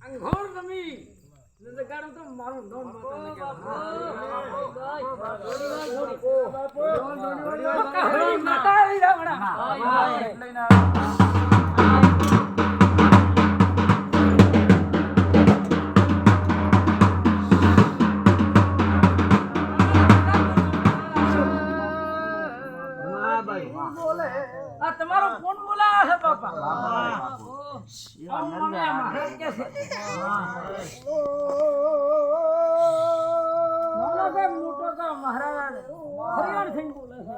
અંઘોર ગમી નજગાડો તો મારું નામ માતા આવી રાવણા આ તમારો ફોન બોલાવે છે બાપા મોટો તો મહારાજ હરિયાણ થઈને બોલે છે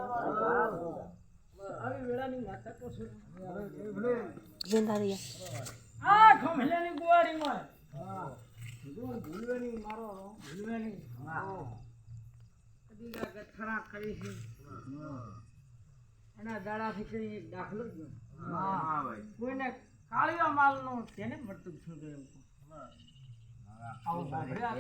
આવી વેળાની માતા તો શું આ ખમલેની ગુવાડી માં ભૂલવાની મારો ભૂલવાની કદી ગઠરા કરી છે એના દાડાથી કરી દાખલો જ હા ભાઈ કોઈને કાળિયા માલનો તેને મળતું છું તો એમ આવો બાબરા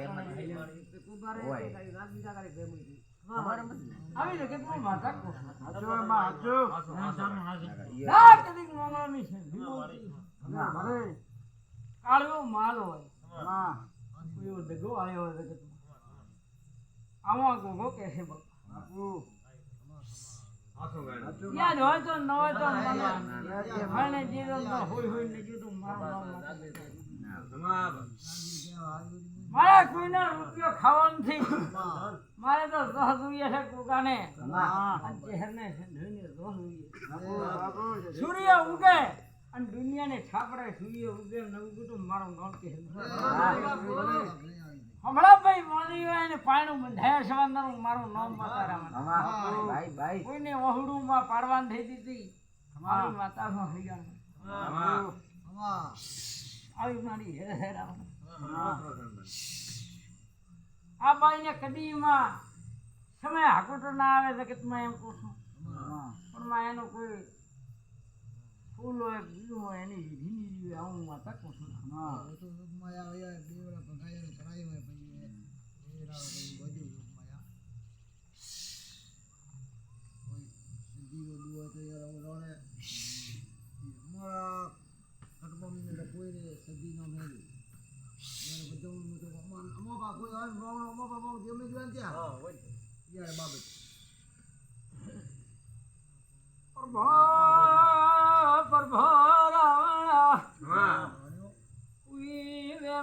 કુબારે કઈ રાત બીજા કરે બેમુઈ આવી ને કેટલો માતા કો હાચો માં હાચો ના કદી મોંગળની છે ના ભલે કાળિયો માલ હોય હા કોઈ દગો આયો હોય કે આવા ગોગો કે છે બાપુ યાદ હોય તો ન હોય તો મને જીવન તો હોય ને જીવતું મારે કોઈનો રૂપિયો ખાવાનો નથી મારે તો રસ જોઈએ છે કોકાને ચહેરને ધોઈને રસ જોઈએ સૂર્ય ઉગે અને દુનિયાને છાપડે સૂર્ય ઉગે ન ઉગે તો મારું નામ કે હમણાં ભાઈ મોની ને પાણું બંધાયા સવારનું મારું નામ માતા ભાઈ કોઈને વહુડું માં પાડવાન થઈ દીધી મારી માતા માં હરિયાણ આવી મારી હેરાન આ બાઈ ને કદી માં સમય હાકોટો ના આવે જગતમાં એમ કહું છું પણ માં એનો કોઈ ફૂલ હોય બીજું હોય એની વિધિની જીવે આવું માતા કહું છું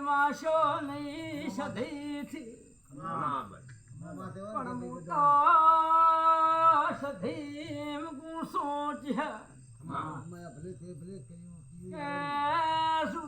માશો નહીં સધીથી પણ મોટા સધીમ ગુસો છે કે શું